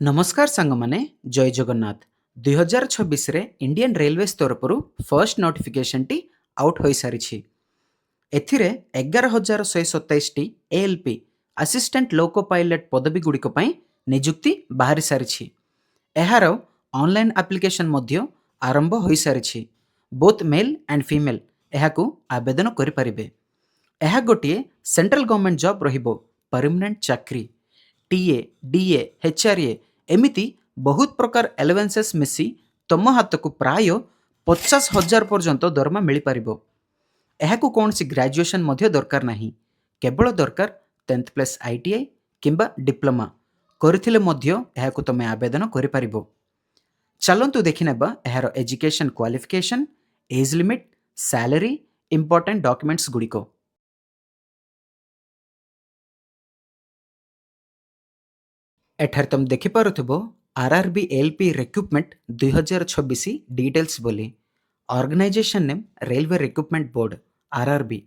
नमस्कार सांगमाने जय जगन्नाथ 2026 रे इंडियन रेलवेज तरफरु फर्स्ट नोटिफिकेशन टी आउट होई सारिछि। एथिरे 11,127 टी एएलपी असिस्टेंट लोको पायलट पदवी गुड़िक पई नियुक्ति बाहरी सारिछि। एहार ऑनलाइन एप्लिकेशन मध्य आरंभ होई सारिछि। बोथ मेल एंड फीमेल एहाकु आवेदन करि परिबे। एहा गोटिए सेंट्रल गवर्नमेंट जॉब रहिबो, परमानेंट चाकरी। टीए डीए एचआरए एमिति बहुत प्रकार एलेवेंसेस मिसी तुम हाथ को प्राय 50,000 पर्यंत दरमा मिल पारिबो। एहाकु कौन सी ग्रेजुएशन मध्य दरकार नहीं, केवल दरकार 10th प्लस आईटीआई किंबा डिप्लोमा करथिले मध्य एहाकु तमे आवेदन करि पारिबो। चलंतु देखि नेबा एहार education qualification, age limit, salary, important documents गुड़िको। एठार तुम देखि पारुथबो आरआरबी एलपी रिक्रूटमेंट 2026 डिटेल्स बोली। Organisation name railway recruitment board RRB.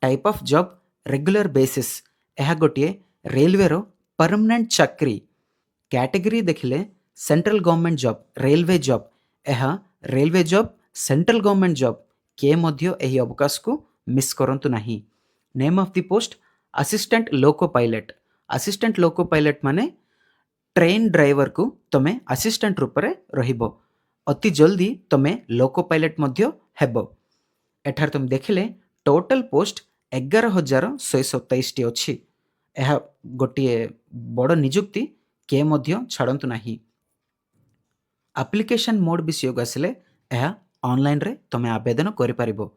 Type of job regular basis, एहा गोटिए रेलवे रो परमानेंट चाकरी। कैटेगरी देखिले central government job, railway job, एहा railway job, central government job के मध्य एही अवकाश को मिस करंतु नाही। Name of the post assistant loco pilot. Assistant loco pilot माने ट्रेन ड्राइवर को तमे असिस्टेंट रूप में रहिबो। अति जल्दी तमे लोको पायलट मध्य हेबो। एठार तुम देखिले टोटल पोस्ट 11,127 टी अछि। एहा गोटिए बड़ नियुक्ति के मध्य छाड़ंतु नाही। एप्लिकेशन मोड विषय आसिले एहा ऑनलाइन रे तमे आवेदन करि पारिबो।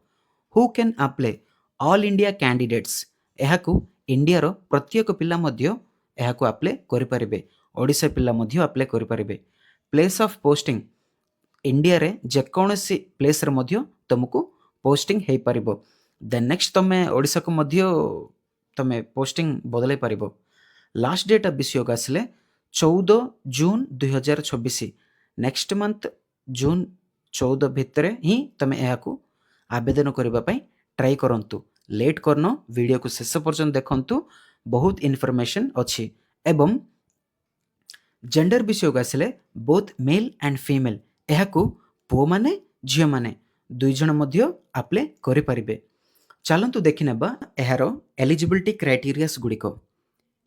Who can apply? All India candidates. एहाकु इंडिया रो प्रत्येक पिला मध्य एहाकु अप्लाई करि पारिबे। ओडिशा पिला मध्य अप्लाई करि पारिबे। प्लेस ऑफ पोस्टिंग इंडिया रे जेकोनसी प्लेस रे मध्य तुमको पोस्टिंग हे पारिबो। देन नेक्स्ट तमे ओडिशा को मध्य तमे पोस्टिंग बदलै पारिबो। लास्ट डेट विषय आसिले 14 जून 2026। नेक्स्ट मंथ जून 14 भितरे ही तमे एहाकु आवेदन करबा पई ट्राई करंतु। लेट करनो, वीडियो को शेष पर्यंत देखंतु, बहुत इन्फॉर्मेशन अछि। एवं जेंडर विषय आसिले बोथ मेल एंड फीमेल एहाकु पुओ माने झियो माने दुई जण मध्य अप्लाई करि परिबे। चलंतु देखि नेबा एहार एलिजिबिलिटी क्राइटेरियास गुड़िको।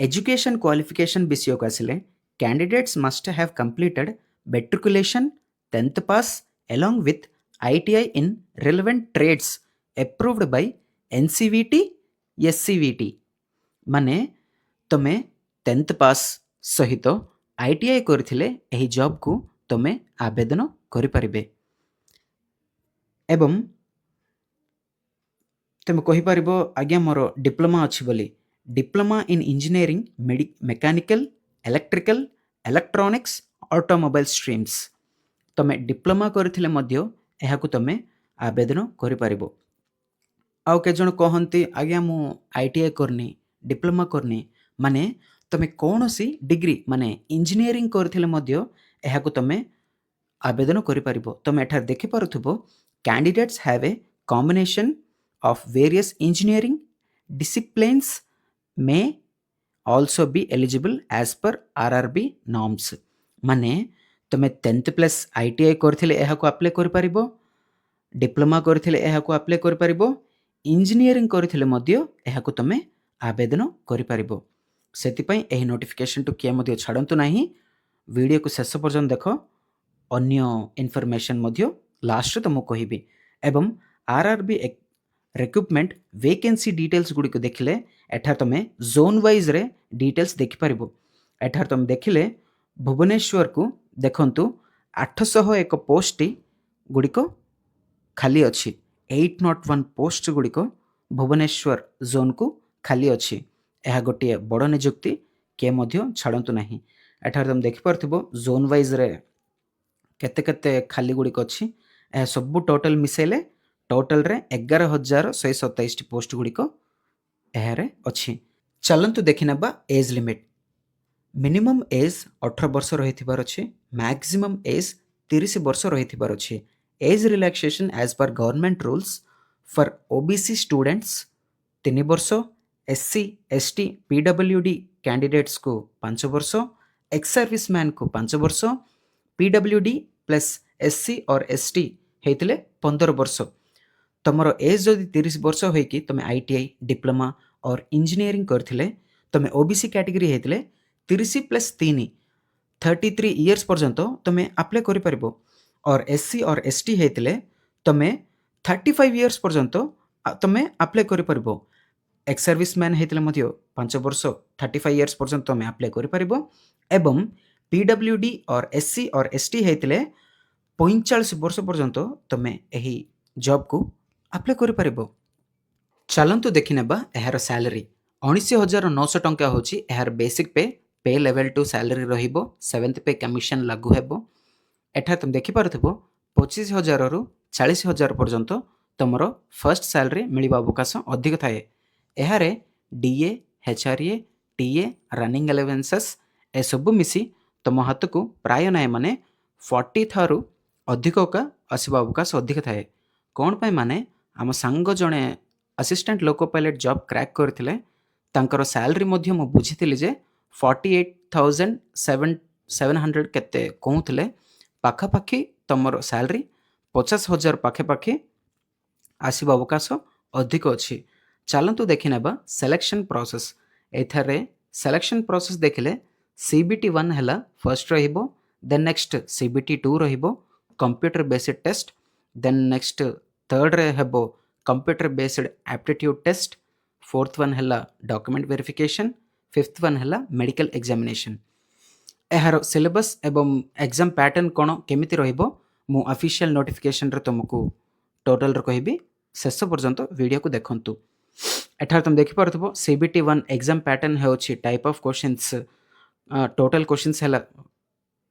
एजुकेशन क्वालिफिकेशन विषय आसिले candidates must have completed matriculation 10th pass along with ITI in relevant trades approved by NCVT SCVT। माने तमे 10th पास सहित आईटीआई करथिले एही जॉब को तमे आवेदन करि परिबे। एवं तमे कहि परिबो आज्ञा मोर डिप्लोमा अछि बोली। Diploma in engineering, mechanical, electrical, electronics, automobile streams. तमे डिप्लोमा करथिले मध्य एहाकु तमे आवेदन करि परिबो। आउ के जण कहंती आज्ञा मु आईटीआई करनी, डिप्लोमा करनी, माने तमे कौनसी डिग्री माने इंजीनियरिंग करथिले मध्य एहाकु तमे आवेदन करि परिबो। तमे एठार देखि पारुथबो candidates have a combination of various engineering disciplines may also be eligible as per RRB norms। माने तमे 10th प्लस ITI करथिले एहाकु अप्लाई करि परिबो, डिप्लोमा करथिले एहाकु अप्लाई करि परिबो, इंजीनियरिंग करथिले मध्य एहाकु तमे आवेदन करि परिबो। सेति पई एही नोटिफिकेशन टु किया मध्य छाडंतु नाही। वीडियो को शेष पर्यंत देखो, अन्य इन्फॉर्मेशन मध्य लास्ट रे तुमको कहिबी। एवं आरआरबी रिक्रूटमेंट वैकेंसी डिटेल्स गुडी को देखिले एठार तमे जोन वाइज रे डिटेल्स देखि परिबो। एठार तमे देखिले भुवनेश्वर को देखंतु 801 पोस्ट गुडी को खाली अछि। 801 पोस्ट गुडी को भुवनेश्वर जोन को खाली अछि। एहा गोटिए बड़ नियुक्ति के मध्य छाड़ंतु नाही। एठार तुम देखि पारथिबो जोन वाइज रे केते केते खाली गुडी को अछि। एहा सब टोटल मिसेले टोटल रे 11,127 पोस्ट गुडी को एहा रे अछि। चलंतु देखिनबा एज लिमिट। मिनिमम एज 18 वर्ष रहिथिबार अछि। मैक्सिमम एज 30 वर्ष रहिथिबार अछि। Age relaxation as per government rules for OBC students 3 वर्ष, SC ST PWD कैंडिडेट्स को 5 वर्ष, एक्स सर्विसमैन को 5 वर्ष, पीडब्ल्यूडी प्लस एससी और एसटी होते 15 वर्ष। तुमर एज जदि 30 वर्ष होइकी तुम आईटीआई डिप्लोमा और इंजीनियरिंग करथिले तुम ओबीसी कैटेगरी होते 30 प्लस 3 33 इयर्स पर्यंत तुम अप्लाई करि परिबो। और एससी और एसटी होते तुम 35 इयर्स पर्यंत तुम अप्लाई करि परिबो। एक्स सर्विसमैन होते 5 वर्ष 35 इयर्स पर्यंत तुम अप्लाई करि परिबो। एवं पीडब्ल्यूडी और एससी और एसटी होते 45 वर्ष पर्यंत तुम यही जॉब को अप्लाई करि परिबो। चलंतु देखि नेबा एहार सैलरी 19,900 टंका होची एहार बेसिक पे लेवल 2 सैलरी रहिबो। 7th पे कमिशन लागू हेबो। एठा तुम देखि पारथबो 25,000 रु 40,000 पर्यंत तुमरो फर्स्ट सैलरी मिलिबा अवकाश अधिक थाए। एहारे DA, HRA, TA, running allowances ए सब मिसी तुम हाथ को प्राय नाय माने 40 थारु अधिक का आसवा अवकाश अधिक थाए। कौन पाए माने आम सांग जड़े assistant loco pilot job crack करथिले तांकर सैलरी मध्य मु बुझीथिली जे 48,700 केते कहूथिले पाखापाखि तुमर सैलरी 50,000 पाखे आसवा अवकाश अधिक अच्छी। चलतु देखि नेबा सिलेक्शन प्रोसेस। एथारे सिलेक्शन प्रोसेस देखिले सीबीटी 1 हैला फर्स्ट रहिबो, देन नेक्स्ट सीबीटी 2 रहिबो computer based test, then next third रे हेबो computer based aptitude test, fourth one हैला डॉक्यूमेंट वेरिफिकेशन, फिफ्थ वन हैला मेडिकल एग्जामिनेशन। एहार सिलेबस एवं एग्जाम पैटर्न कोन केमिति रहिबो मु ऑफिशियल नोटिफिकेशन रे तुमको टोटल रे कहबी। शेष पर्यंत वीडियो को देखंतु। एठार तुम देखि पारथबो सीबीटी 1 एग्जाम पैटर्न हेउछि type of questions. Total questions हैला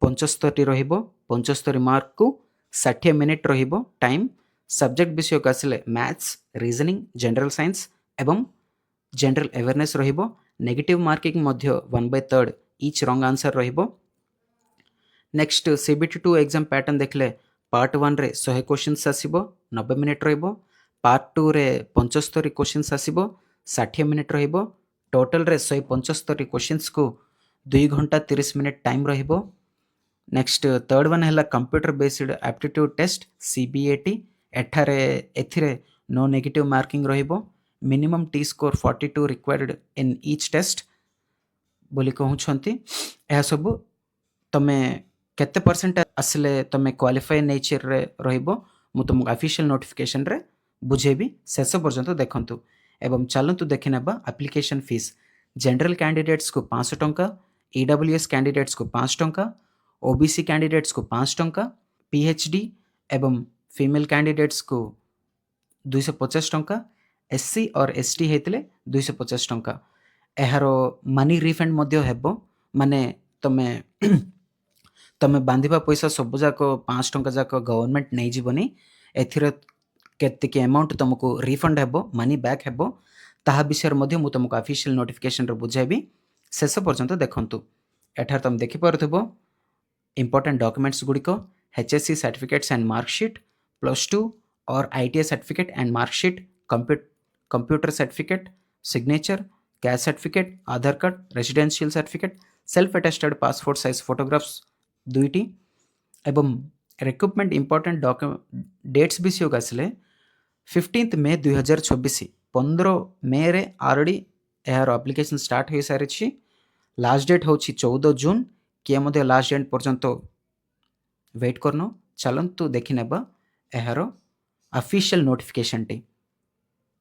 75 रहिबो। 75 मार्क को 60 मिनिट रहिबो टाइम। सब्जेक्ट विषय को आसिले मैथ्स, रीजनिंग, जनरल साइंस एवं जनरल अवेयरनेस रहिबो। नेगेटिव मार्किंग मध्य 1/3 ईच रॉन्ग आंसर रहिबो। नेक्स्ट सीबीटी 2 एग्जाम पैटर्न देखले पार्ट 1 रे 100 क्वेश्चंस आसीबो 90 मिनिट रहिबो। पार्ट 2 रे 75 क्वेश्चंस आसीबो 60 मिनिट रहिबो। टोटल रे 175 क्वेश्चंस को 2 घंटा 30 मिनिट टाइम रहिबो। नेक्स्ट थर्ड वन हैला computer based aptitude test CBAT. एठारे एथिरे नो नेगेटिव मार्किंग रहिबो। Minimum T score 42 required in each test बोली कहउछंती। एहा सब तमे केते परसेंट आसले तमे क्वालिफाई नेचर रे रहिबो मु तुम ऑफिशियल नोटिफिकेशन रे बुझेबी। शेष पर्यंत देखंतु एवं चलंतु देखि नेबा एप्लीकेशन फीस। जनरल कैंडिडेट्स को 500 टंका, ईडब्ल्यूएस कैंडिडेट्स को 5 टंका, ओबीसी कैंडिडेट्स को 5 टंका, पीएचडी एवं फीमेल कैंडिडेट्स को 250 टंका, एससी और एसटी हेतले 250 टंका। एहारो मनी रिफंड मध्य हेबो माने तमे तमे बांधिबा पैसा सब जाक 5 टंका जाक गवर्नमेंट नै जीवनी। एथिरे केते अमाउंट तुमको रिफंड हेबो, मनी बैक हेबो ताहा विषय मध्य मु तुमको ऑफिशियल नोटिफिकेशन रे बुझाइबी। शेष पर्यंत देखंतु। एठार तुम देखि पारथबो इंपोर्टेंट डॉक्यूमेंट्स गुड़िक एचएससी सर्टिफिकेट्स एंड मार्कशीट, +2 और ITI certificate and marksheet, computer certificate, signature, caste certificate, Aadhaar card, residential certificate, self attested passport size photographs 2टी एवं रिक्रूटमेंट इंपोर्टेंट डेट्स विषय आसिले 15 मे 2024 15 मे रे ऑलरेडी यार एप्लिकेशन स्टार्ट हो सारी। लास्ट डेट हूँ 14 जून। किए मध्य लास्ट डेट पर्यंत वेट करनो। चलंतु देखि नेबा यार ऑफिशियल नोटिफिकेशन टी।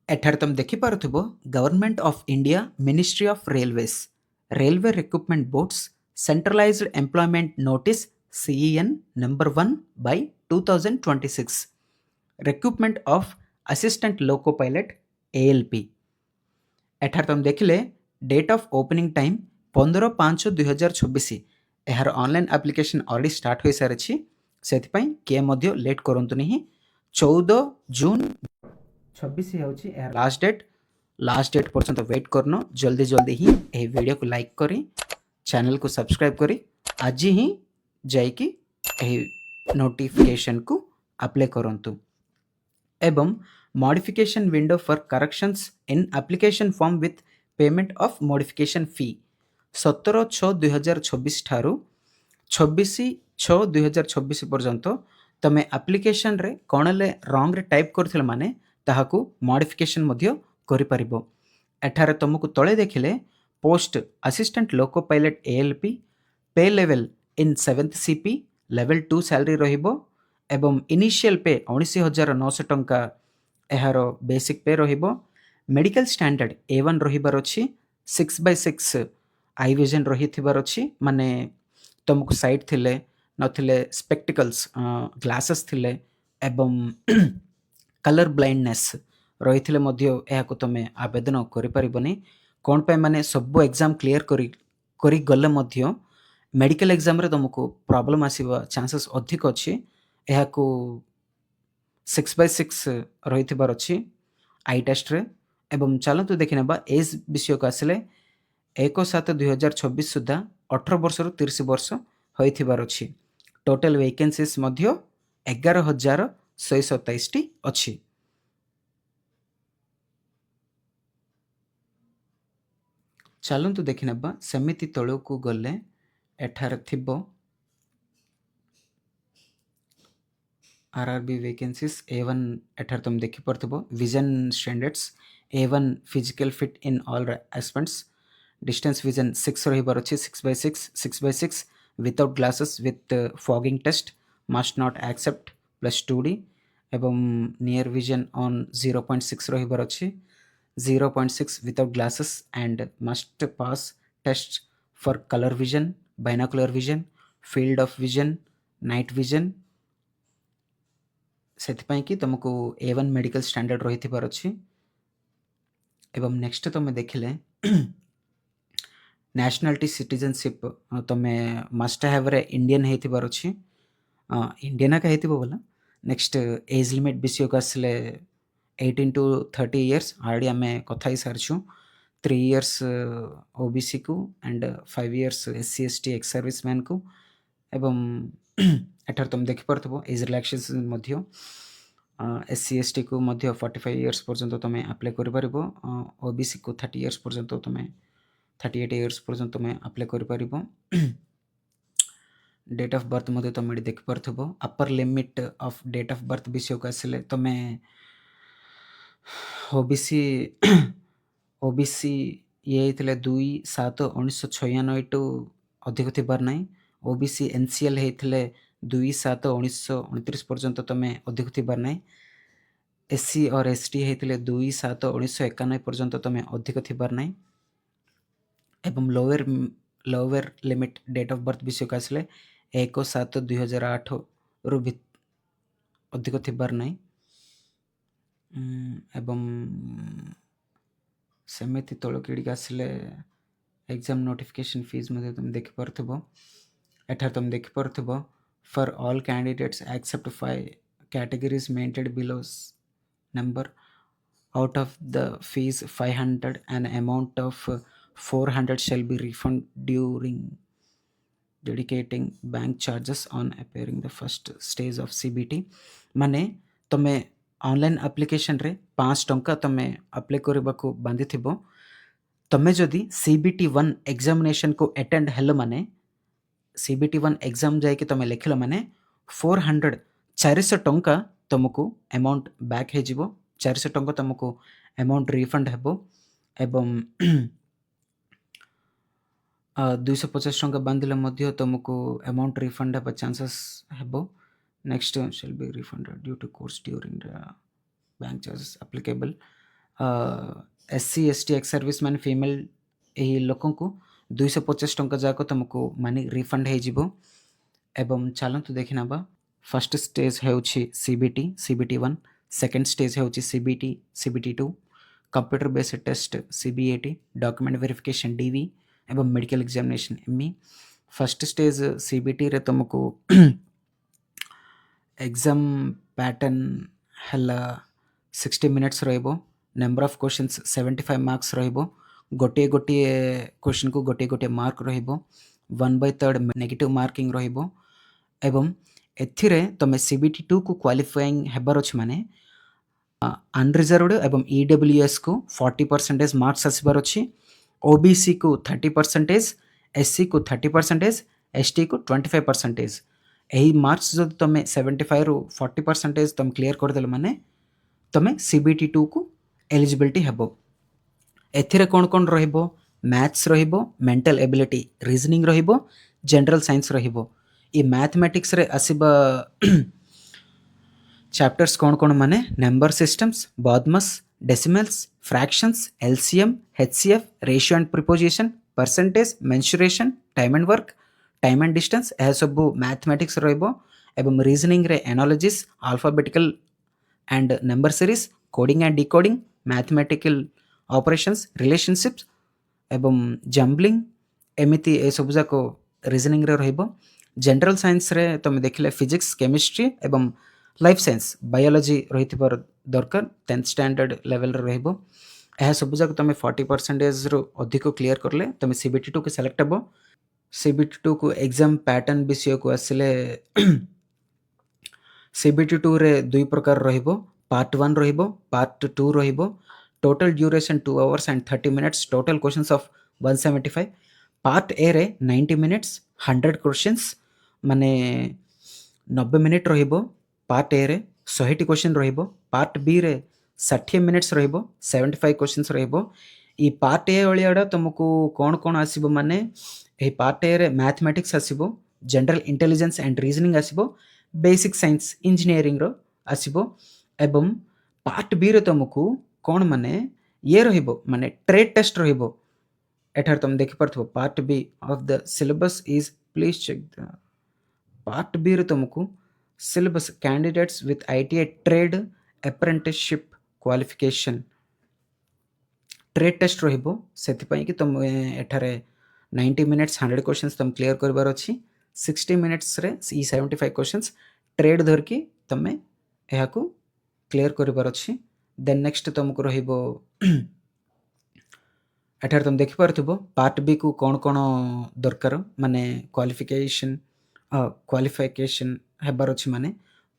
एठार तुम देखि पारुथबो government of India ministry of railways railway recruitment boards centralised employment notice CEN number 1 by 2026 recruitment of assistant loco pilot ALP। एठार तुम देखिले डेट ऑफ ओपनिंग टाइम 15/5/2024। यार ऑनलाइन एप्लिकेशन ऑलरेडी स्टार्ट हो सारी से किए मध्य लेट करंतु नहीं। 14 जून 26 होची लास्ट डेट। लास्ट डेट पर्यंत वेट करनो। जल्दी जल्दी ही ए वीडियो को लाइक करी चैनल को सब्सक्राइब करी आज ही जाइकी नोटिफिकेशन को अप्लाई करंतु। एवं modification window for corrections in application form with payment of modification fee 17/6/2024 ଠାରୁ 26/6/2024 ପର୍ଯ୍ୟନ୍ତ ତମେ ଆପ୍ଲିକେସନରେ କ'ଣ ହେଲେ ରଙ୍ଗରେ ଟାଇପ୍ କରିଥିଲ ମାନେ ତାହାକୁ ମଡିଫିକେସନ୍ ମଧ୍ୟ କରିପାରିବ। ଏଠାରେ ତମକୁ ତଳେ ଦେଖିଲେ post assistant loco pilot ALP pay level in 7th CP level 2 salary ରହିବ ଏବଂ ଇନିସିଆଲ ପେ 19,900 ଟଙ୍କା ଏହାର ବେସିକ୍ ପେ ରହିବ। ମେଡିକାଲ ଷ୍ଟାଣ୍ଡାର୍ଡ A1 ରହିବାର ଅଛି। 6/6 ଆଇ ଭିଜନ ରହିଥିବାର ଅଛି, ମାନେ ତମକୁ ସାଇଟ୍ ଥିଲେ ନଥିଲେ ସ୍ପେକ୍ଟିକଲ୍ସ ଗ୍ଲାसेस ଥିଲେ ଏବଂ କଲର ବ୍ଲାଇଣ୍ଡନେସ୍ ରହିଥିଲେ ମଧ୍ୟ ଏହାକୁ ତମେ ଆବେଦନ କରିପାରିବନି। କ'ଣ ପାଇଁ ମାନେ ସବୁ ଏକ୍ଜାମ କ୍ଲିୟର କରିଗଲେ ମଧ୍ୟ ମେଡିକାଲ ଏକ୍ଜାମରେ ତମକୁ ପ୍ରୋବ୍ଲେମ ଆସିବା ଚାନ୍ସେସ୍ ଅଧିକ ଅଛି। ଏହାକୁ 6/6 ରହିଥିବାର ଅଛି ଆଇ ଟେଷ୍ଟରେ। ଏବଂ ଚାଲନ୍ତୁ ଦେଖିନେବା ଏଜ୍ ବିଷୟକୁ ଆସିଲେ 1/7/2024 ସୁଦ୍ଧା 18 ବର୍ଷରୁ 30 ବର୍ଷ ହୋଇଥିବାର ଅଛି। ଟୋଟାଲ ଭେକେନ୍ସିସ୍ ମଧ୍ୟ 11,127ଟି ଅଛି। ଚାଲନ୍ତୁ ଦେଖିନେବା ସେମିତି ତଳକୁ ଗଲେ ଏଠାରେ ଥିବ RRB vacancies A1 ଏଠାରେ ତମେ ଦେଖିପାରୁଥିବ। vision standards A1 physical fit in all aspects। distance vision 6 ରହିବାର ଅଛି। 6/6 6/6 without glasses with fogging test must not accept plus 2D ଏବଂ near vision on 0.6 ରହିବାର ଅଛି। 0.6 without glasses and must pass test for color vision, binocular vision, field of vision, night vision। ସେଥିପାଇଁ କି ତମକୁ A1 medical standard ରହିଥିବାର ଅଛି। ଏବଂ next ତମେ ଦେଖିଲେ ନ୍ୟାସନାଲିଟି ସିଟିଜେନସିପ୍ ତମେ ମଷ୍ଟ ହାଭ୍ରେ ଇଣ୍ଡିଆନ୍ ହେଇଥିବାର ଅଛି। ଇଣ୍ଡିଆନ୍ ଏକା ହେଇଥିବ ବୋଲା। ନେକ୍ସଟ ଏଜ୍ ଲିମିଟ୍ ବିଷୟକୁ ଆସିଲେ 18 to 30 ଇୟର୍ସ ଅଲରେଡ଼ି ଆମେ କଥା ହେଇସାରିଛୁ। 3 ଇୟର୍ସ OBC କୁ and 5 years SC ST ex service ମ୍ୟାନ୍କୁ। ଏବଂ ଏଠାରେ ତମେ ଦେଖିପାରୁଥିବ ଏଜ୍ ରିଲାକ୍ସେସନ୍ ମଧ୍ୟ SC ST କୁ ମଧ୍ୟ 45 ଇୟର୍ସ ପର୍ଯ୍ୟନ୍ତ ତମେ ଆପ୍ଲାଏ କରିପାରିବ। OBC କୁ 30 ଇୟର୍ସ ପର୍ଯ୍ୟନ୍ତ ତମେ 38 ଇୟର୍ସ ପର୍ଯ୍ୟନ୍ତ ତମେ ଆପ୍ଲାଏ କରିପାରିବ। ଡେଟ୍ ଅଫ୍ ବର୍ଥ ମଧ୍ୟ ତମେ ଏଠି ଦେଖିପାରୁଥିବ। Upper limit of date of birth ବିଷୟକୁ ଆସିଲେ ତମେ OBC ଇଏ ହେଇଥିଲେ 2/7/1996 ଟୁ ଅଧିକ ଥିବାର ନାହିଁ। OBC NCL ହେଇଥିଲେ 2/7/1929 ପର୍ଯ୍ୟନ୍ତ ତମେ ଅଧିକ ଥିବାର ନାହିଁ। SC or ST ହେଇଥିଲେ 2/7/1991 ପର୍ଯ୍ୟନ୍ତ ତମେ ଅଧିକ ଥିବାର ନାହିଁ। ଏବଂ ଲୋୱର ଲିମିଟ୍ ଡେଟ୍ ଅଫ୍ ବର୍ଥ ବିଷୟକୁ ଆସିଲେ 1/7/2008 ରୁ ଅଧିକ ଥିବାର ନାହିଁ। ଏବଂ ସେମିତି ତଳକୁ ଏଠିକି ଆସିଲେ ଏକ୍ଜାମ ନୋଟିଫିକେସନ୍ ଫିସ୍ ମଧ୍ୟ ତମେ ଦେଖିପାରୁଥିବ। ଏଠାରେ ତମେ ଦେଖିପାରୁଥିବ for all candidates except 5 categories mentioned below number out of the fees 500 an amount of 400 shall be refunded during dedicating bank charges on appearing the first stage of CBT। माने तमे online application रे 5 टंका तमे apply करबाको बांधिथिबो। तमे जदि CBT1 examination को attend hello माने CBT1 exam जाय कि तमे लिखलो माने 400 टंका तुमको अमाउंट बैक हे जिवो। 400 टंका तुमको अमाउंट रिफंड हेबो एवं 250 टंका बांधिले मध्य तुमको अमाउंट रिफंड हेबा चांसेस हेबो। Next shall be refunded due to course during the bank charges applicable। SC ST ex serviceman female ଏହି ଲୋକଙ୍କୁ 250 ଟଙ୍କା ଯାକ ତୁମକୁ ମାନି ରିଫଣ୍ଡ ହେଇଯିବ। ଏବଂ ଚାଲନ୍ତୁ ଦେଖିନେବା ଫାର୍ଷ୍ଟ ଷ୍ଟେଜ୍ ହେଉଛି CBT1, ସେକେଣ୍ଡ ଷ୍ଟେଜ୍ ହେଉଛି CBT2, computer based test CBAT, document verification DV ଏବଂ medical examination ME। First stage CBTରେ ତୁମକୁ एग्जाम पैटर्न हला 60 मिनट्स रहिबो। नंबर ऑफ क्वेश्चंस 75 मार्क्स रहिबो। गोटे क्वेश्चन को गोटे मार्क रहिबो। 1/3 नेगेटिव मार्किंग रहिबो। एवं एथिरे तमे CBT2 को क्वालिफाइंग हेबार अछि माने अनरिजर्वड एवं EWS को 40% मार्क्स आसीबार अछि ओबीसी को 30%, एससी को 30%, एसटी को 25%। यही मार्क्स जब तुम 75 रु 40% तुम क्लीयर करदेल माने तुम सीबीटी 2 को एलिजिबिलिटी हेबो। एथिरे कौन कौन रहिबो? मैथ्स रहिबो, मेंटल एबिलिटी रीजनिंग रहिबो, जनरल साइंस रहिबो। ये मैथमेटिक्स रे आसीबा चैप्टर्स कौन कौन माने number systems, BODMAS, decimals, fractions, LCM, HCF, ratio and preposition, percentage, mensuration, time and work, time and distance, यह सब मैथमेटिक्स रहिबो। एवं रीजनिंग रे analogies, alphabetical and number series, coding and decoding, mathematical operations, relationships एवं jumbling, एमिति ए सब जाक रीजनिंग रे रहिबो। जनरल साइंस रे तुम देखिले फिजिक्स, केमिस्ट्री एवं लाइफ साइंस, बायोलॉजी रहिथिबार दरकार 10th स्टैंडर्ड लेवल रे रहिबो। यह सब जाक तुम 40% रु अधिक क्लियर करले तुम सीबीटी 2 के सिलेक्ट हेबो। सीबीटी 2 को एग्जाम पैटर्न विषय को आसिले सीबीटी 2 रे दुई प्रकार रहिबो, पार्ट 1 रहिबो, पार्ट 2 रहिबो। Total duration 2 hours and 30 minutes, total questions of 175। Part A रे 90 minutes 100 क्वेश्चंस माने 90 मिनिट रहिबो। पार्ट ए रे 100 क्वेश्चन रहिबो। पार्ट बी रे 60 मिनिट्स रहिबो, 75 क्वेश्चंस रहिबो। ई पार्ट ए वालियाडा तुमको कौन कौन आसीबो माने ए पार्ट ए रे मैथमेटिक्स आसीबो, जनरल इंटेलिजेंस एंड रीजनिंग आसीबो, बेसिक साइंस इंजीनियरिंग रो आसीबो। एवं पार्ट बी रे तुमको कौन माने ये रहिबो माने ट्रेड टेस्ट रहिबो। एठार तुम देखि परथबो part B of the syllabus is please check the part B रे तुमको syllabus candidates with ITI trade apprenticeship qualification trade test रहिबो। सेथिपाई कि तुम एठारे 90 मिनिट्स 100 क्वेश्चंस तुम क्लियर करबार अछि। 60 मिनिट्स रे ई 75 क्वेश्चंस ट्रेड धरकी तुम एहाकू क्लियर करबार अछि। देन नेक्स्ट तुमको रहिबो एठार तुम देखि पारथबो पार्ट बी को कौन कौन दरकार माने क्वालिफिकेशन हेबार अछि। माने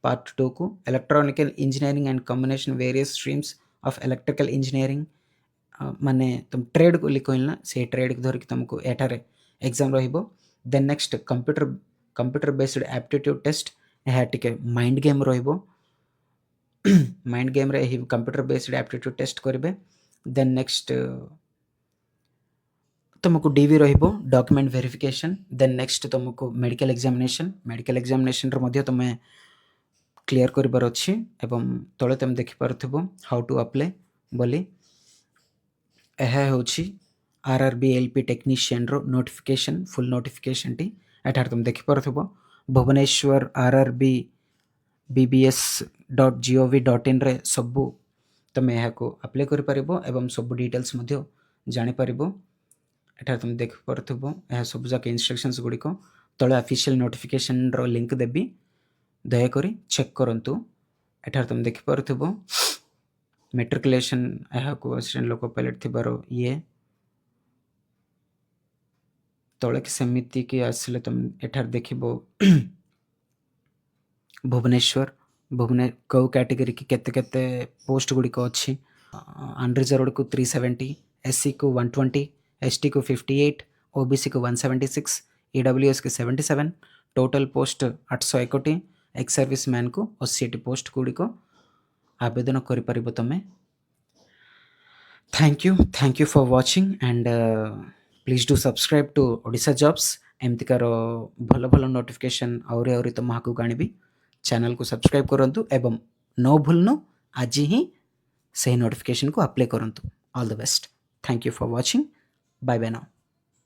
पार्ट 2 को electronical engineering and combination various streams of electrical engineering माने तुम ट्रेड को लिखोइलना से ट्रेड को धरकी तुमको एठारे एग्जाम रहिबो। Then next computer based aptitude test, यह टिके माइंड गेम रहिबो। माइंड गेम रे ही कंप्यूटर बेस्ड एप्टीट्यूड टेस्ट करिवे। देन नेक्स्ट तुमको डीवी रहिबो, डॉक्यूमेंट वेरिफिकेशन। देन नेक्स्ट तुमको मेडिकल एग्जामिनेशन रे मध्य तुम क्लियर करिबार अछि। एवं तळे तुम देखि पारथबो हाउ टू अप्लाई बोली एहा होछि आरआरबी एलपी टेक्नीशियन रो नोटिफिकेशन, फुल नोटिफिकेशन टी एठार तुम देखि पारथबो। भुवनेश्वर आरआरबी bbs.gov.in रे सबु तुम एहा को अप्लाई करि परिबो एवं सब डिटेल्स मध्य जानि परिबो। एठार तुम देखि पारथबो एहा सब जाक इंस्ट्रक्शंस गुडी को तळे ऑफिशियल नोटिफिकेशन रो लिंक देबी, दयाकरी चेक करंतु। एठार तुम देखि पारथबो मेट्रिकुलेशन एहा को असिस्टेंट लोको पायलट थिबारो ये तळे कि समिति की आसिले तुम एठार देखिबो भुवनेश्वर कौ कैटेगरी की केते पोस्ट गुडी को अछि। अनरिजर्व्ड को 370, एससी को 120, एसटी को 58, ओबीसी को 176, ईडब्ल्यूएस के 77, total post 861, ex service man को 80 पोस्ट गुडी को आवेदन करि परिबो तमे। Thank you for watching and please do subscribe to Odisha jobs. एमतिकार भल भल नोटिफिकेशन आउरी तुम हाकू गाणीबी। चैनल को सब्सक्राइब करंतु एवं नो भूलनु आज ही सही नोटिफिकेशन को अप्लाई करंतु। All the best. Thank you for watching. Bye bye now.